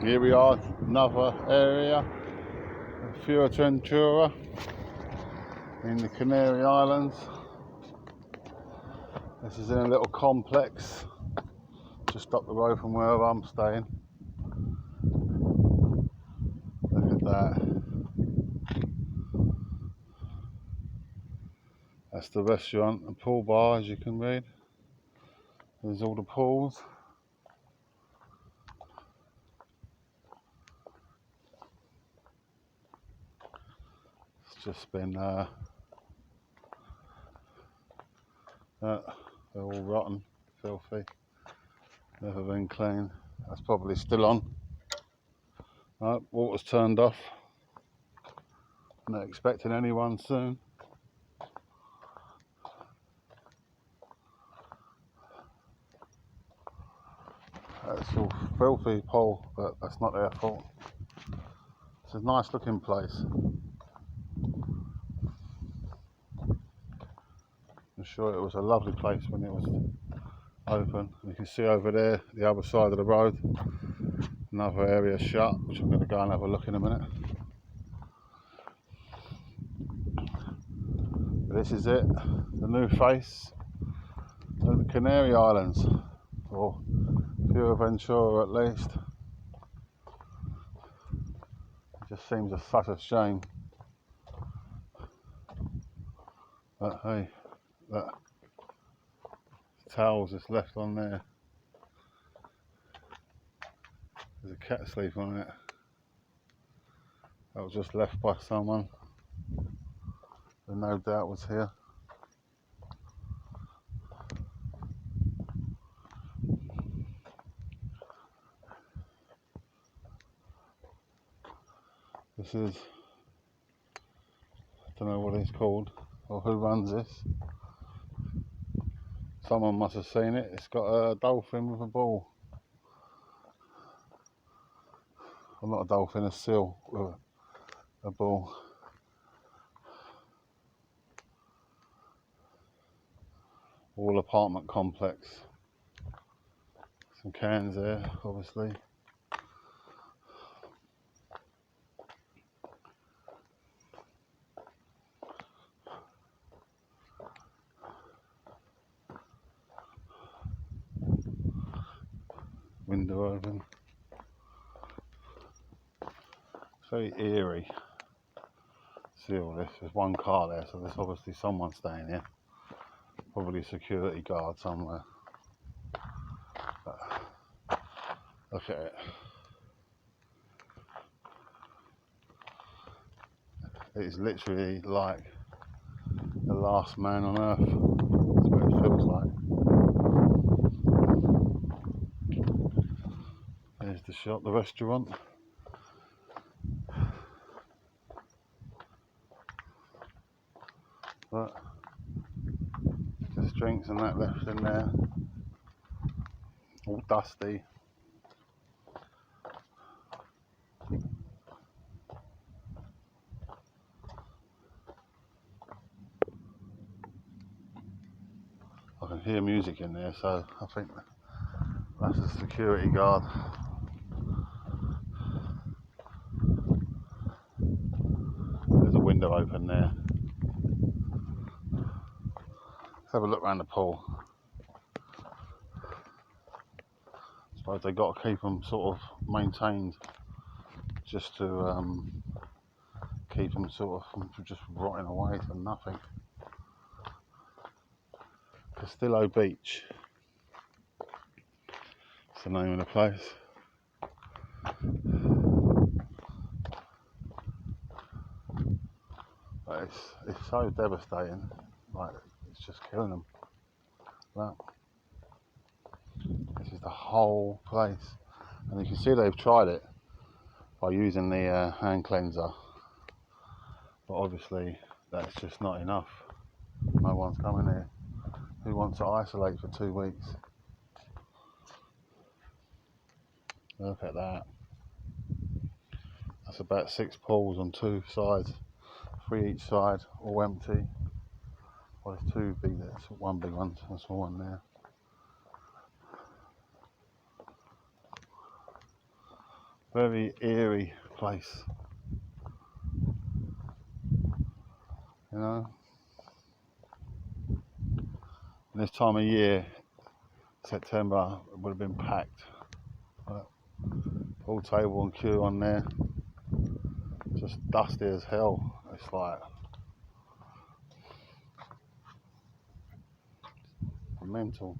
Here we are, another area, Furtventura, in the Canary Islands. This is in a little complex just up the road from where I'm staying. Look at that. That's the restaurant and pool bar, as you can read. There's all the pools. It's just been they're all rotten, filthy, never been cleaned. That's probably still on. Water's turned off. Not expecting anyone soon. That's all filthy pole, but that's not their fault. It's a nice looking place. I'm sure it was a lovely place when it was open. You can see over there, the other side of the road, another area shut, which I'm going to go and have a look in a minute. But this is it, the new face of the Canary Islands, or Furtventura at least. It just seems such a shame. But hey, that towels just left on there. There's a cat asleep on it. That was just left by someone who no doubt was here. This is, I don't know what it's called or who runs this. Someone must have seen it. It's got a dolphin with a ball. Well, not a dolphin, a seal with a ball. All apartment complex. Some cans there, obviously. Window open. It's very eerie. See all this? There's one car there, so there's obviously someone staying here. Probably a security guard somewhere. But look at it. It's literally like the last man on earth. That's what it feels like. There's the shop, the restaurant. But just drinks and that left in there. All dusty. I can hear music in there, so I think that's a security guard. There's a window open there. Let's have a look around the pool. I suppose they've got to keep them sort of maintained just to keep them sort of from just rotting away to nothing. Castillo Beach. That's the name of the place. But it's so devastating. Like, it's just killing them. Look. This is the whole place. And you can see they've tried it by using the hand cleanser. But obviously that's just not enough. No one's coming here. Who wants to isolate for 2 weeks? Look at that. That's about 6 pools on 2 sides, 3 each side, all empty. Well, there's 2 big, there's one big one, and a small one there. Very eerie place, you know. And this time of year, September, it would have been packed. Pool table and queue on there, just dusty as hell. It's like mental.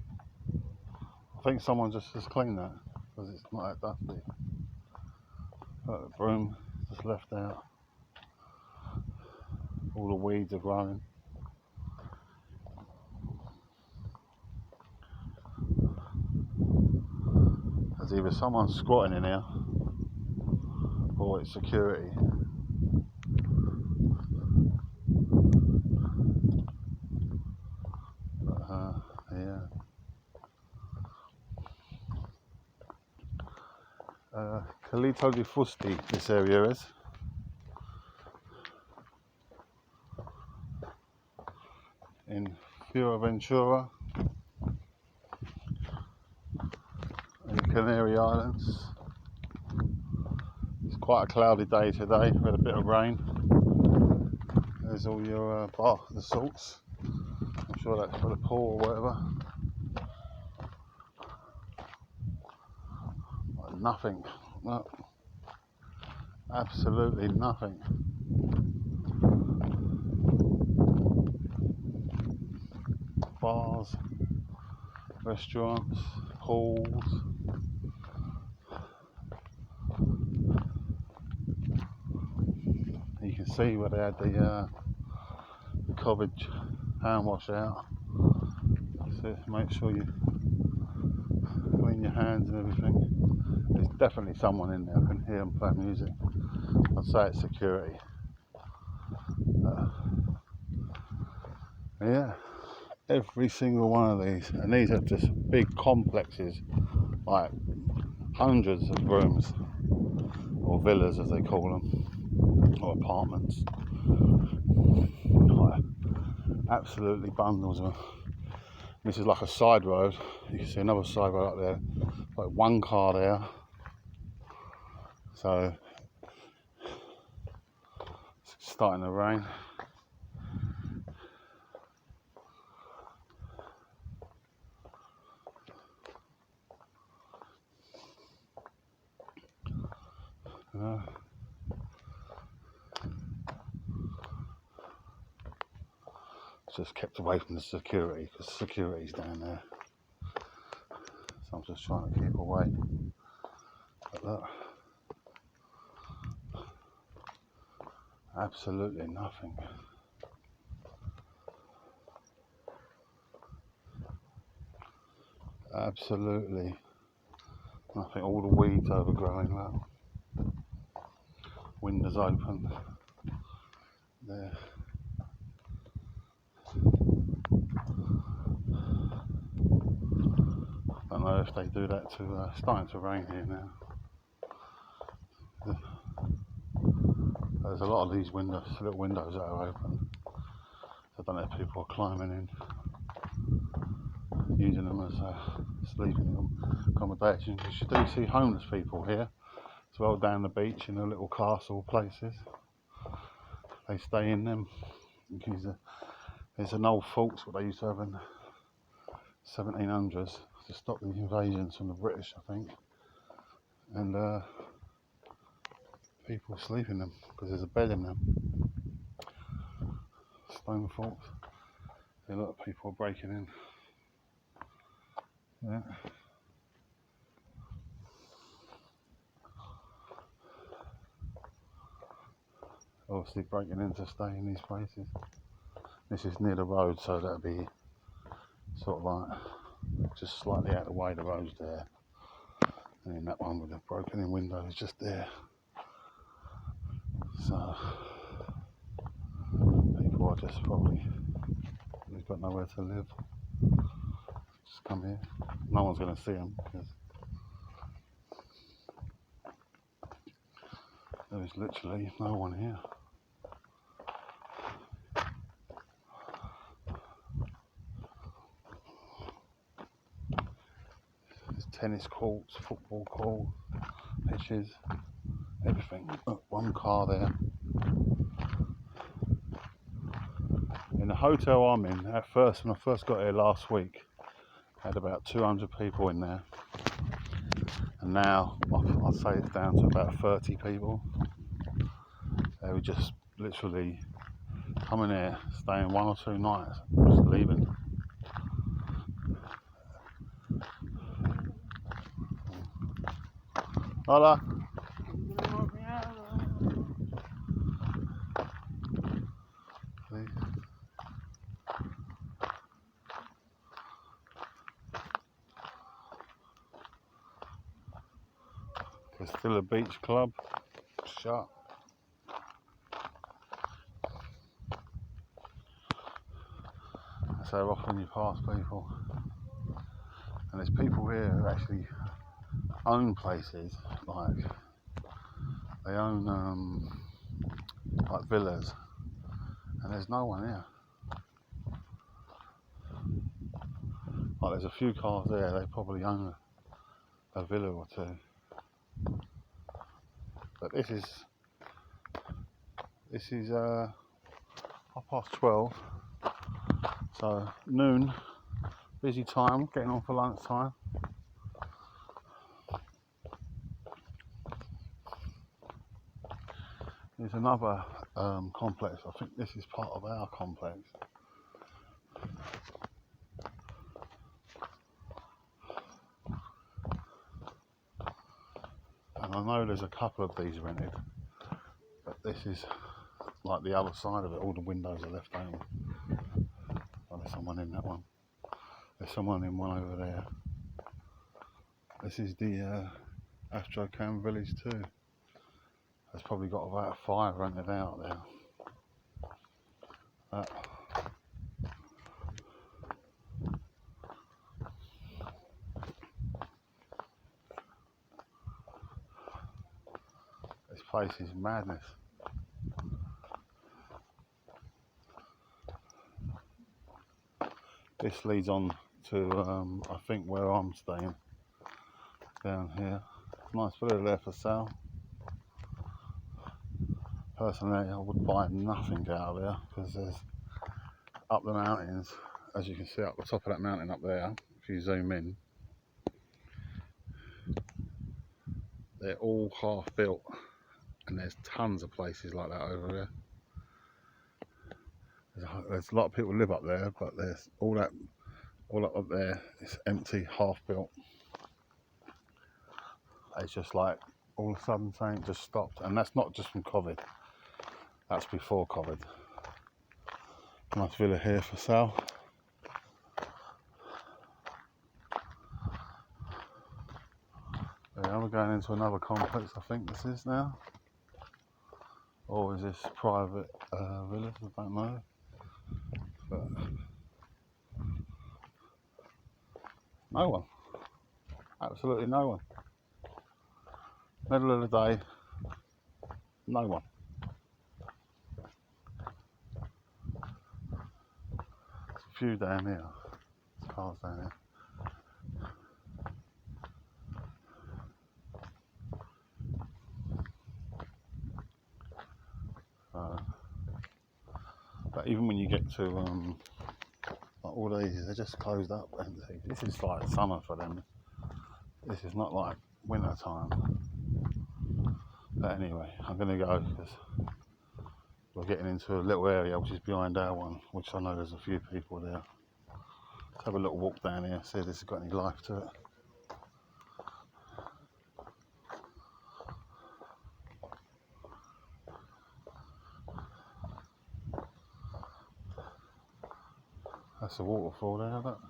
I think someone just cleaned that because it's not that dusty. But the broom just left out. All the weeds are growing. There's either someone squatting in here or it's security. But, yeah. Caleta de Fuste, this area is. In Furtventura, in Canary Islands. It's quite a cloudy day today with a bit of rain. There's all your the salts. I'm sure that's for the pool or whatever. Like nothing. No. Absolutely nothing. Bars, restaurants, pools. You can see where they had the COVID hand wash out. So make sure you clean your hands and everything. There's definitely someone in there. I can hear them play music. I'd say it's security. Yeah, every single one of these, and these are just big complexes, like hundreds of rooms, or villas as they call them, or apartments. Like, absolutely bundles of them. This is like a side road. You can see another side road up there, like one car there. So it's starting to rain. Just kept away from the security because security's down there. So I'm just trying to keep away. But look, absolutely nothing. Absolutely nothing. All the weeds overgrowing. Look. Windows open. There. I don't know if they do that to. Starting to rain here now. There's a lot of these windows, little windows that are open. I don't know if people are climbing in, using them as sleeping accommodation. Because you do see homeless people here as well down the beach in the little castle places. They stay in them. There's an old fort what they used to have in the 1700s to stop the invasions from the British, I think. And people sleep in them because there's a bed in them. Stone forts. A lot of people are breaking in. Yeah. Obviously breaking in to stay in these places. This is near the road, so that'll be sort of like just slightly out of the way. The road's there, and then that one with the broken in window is just there. So people are just probably, they've got nowhere to live. Just come here. No one's going to see them because there is literally no one here. There's tennis courts, football courts, pitches. everything. Oh, one car there. In the hotel I'm in, at first, when I first got here last week, I had about 200 people in there. And now, I'd say it's down to about 30 people. They were just literally coming here, staying 1 or 2 nights, just leaving. Hola. There's still a beach club. Shut. So often you pass people, and there's people here who actually own places, like they own like villas, and there's no one here. Like there's a few cars there, they probably own a villa or two. But this is 12:30, so noon, busy time, getting on for lunch time. There's another complex. I think this is part of our complex. And I know there's a couple of these rented, but this is like the other side of it. All the windows are left open. Oh, there's someone in that one. There's someone in one over there. This is the Astrocam Village too. It's probably got about 5 rented out there. This place is madness. This leads on to I think where I'm staying, down here. Nice villa there for sale. Personally, I would buy nothing out of there, because there's up the mountains, as you can see up the top of that mountain up there, if you zoom in, they're all half built, and there's tons of places like that over there. There's a lot of people who live up there, but there's all up there, it's empty, half built. It's just like all of a sudden something just stopped, and that's not just from COVID, that's before COVID. Nice villa here for sale. Yeah, we're going into another complex, I think this is now. Or is this private villas? I don't know. But no one. Absolutely no one. Middle of the day, no one. There's a few down here. There's cars down here. But even when you get to like all these, they're just closed up, empty. This is like summer for them. This is not like winter time. But anyway, I'm going to go because we're getting into a little area which is behind our one, which I know there's a few people there. Let's have a little walk down here, see if this has got any life to it. That's a waterfall there, look.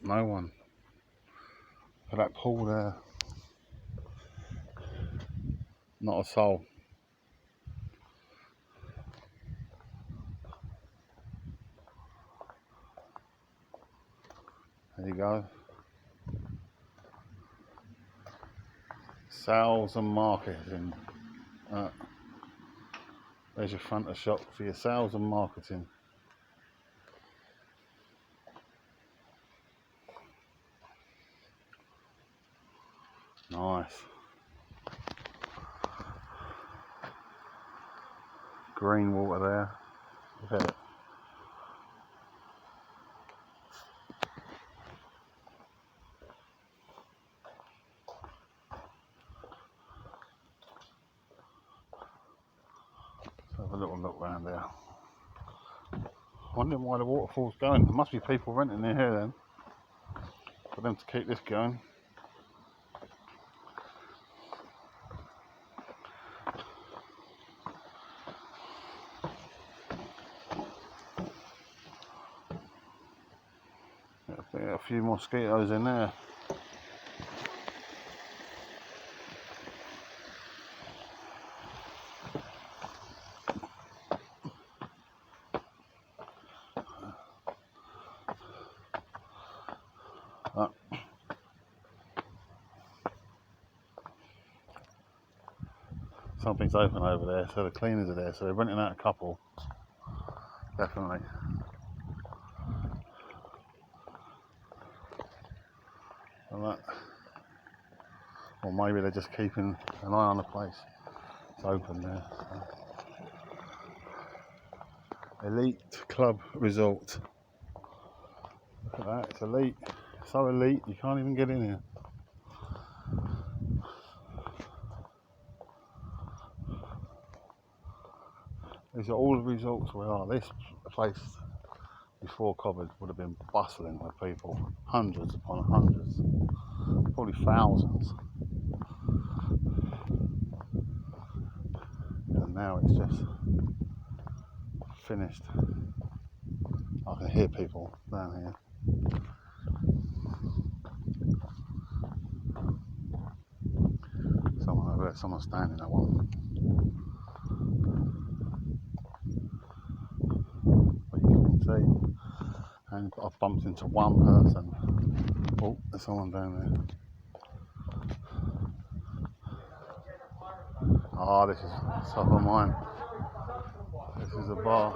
No one. For that pool there, not a soul. There you go. Sales and marketing. There's your front of shop for your sales and marketing. Nice. Green water there. Look at it. Let's have a little look around there. Wondering why the waterfall's going. There must be people renting in here then, for them to keep this going. A few mosquitoes in there. Something's open over there, so the cleaners are there, so they're renting out a couple. Definitely. Like that. Or maybe they're just keeping an eye on the place. It's open there. So. Elite Club Resort. Look at that, it's elite. So elite, you can't even get in here. These are all the resorts we are. This place before COVID would have been bustling with people. Hundreds upon hundreds. Probably thousands. And now it's just finished. I can hear people down here. Someone over there, someone's standing at one. But you can see, and I've bumped into one person. Oh, there's someone down there. Ah, this is top of mine. This is a bar.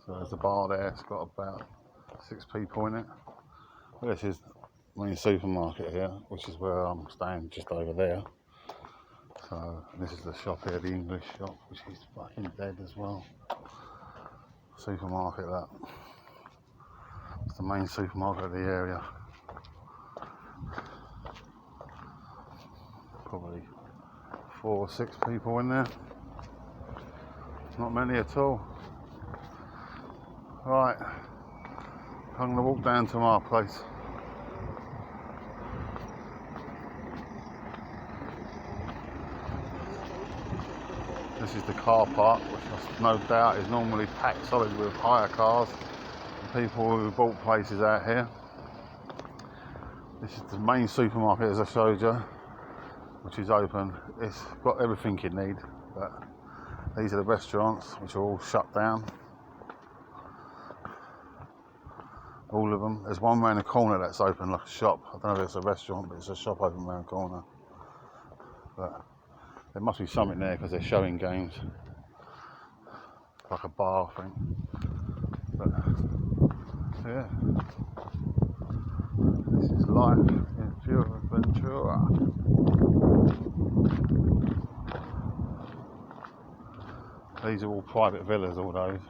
So there's a bar there, it's got about 6 people in it. This is the main supermarket here, which is where I'm staying, just over there. So this is the shop here, the English shop, which is fucking dead as well. Supermarket, that. It's the main supermarket of the area. Probably 4 or 6 people in there. Not many at all. Right, I'm going to walk down to my place. This is the car park, which no doubt is normally packed solid with hire cars and people who bought places out here. This is the main supermarket, as I showed you, which is open. It's got everything you need, but these are the restaurants, which are all shut down. All of them. There's one round the corner that's open, like a shop. I don't know if it's a restaurant, but it's a shop open round the corner. But there must be something there because they're showing games, like a bar thing. But yeah, this is life in Furtventura. These are all private villas, all those.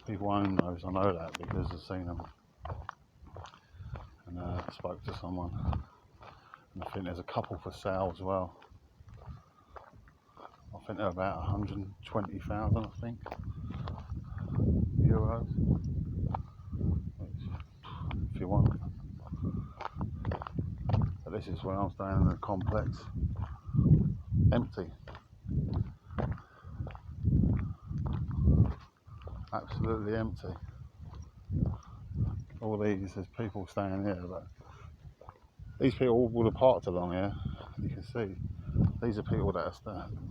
People own those, I know that because I've seen them. And I spoke to someone. And I think there's a couple for sale as well. I think they're about 120,000, I think, euros. Which, if you want. But this is where I'm staying in the complex. Empty. Absolutely empty. All these, there's people staying here, but these people would have parked along here. You can see these are people that are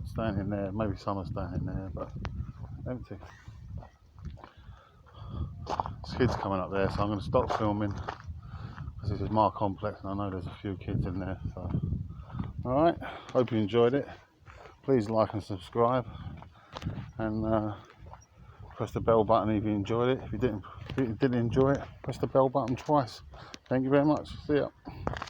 standing there. Maybe some are standing there, but empty. There's kids coming up there, so I'm going to stop filming because this is my complex and I know there's a few kids in there, so Alright, hope you enjoyed it. Please like and subscribe, and press the bell button if you enjoyed it. If you didn't enjoy it, press the bell button twice. Thank you very much. See ya.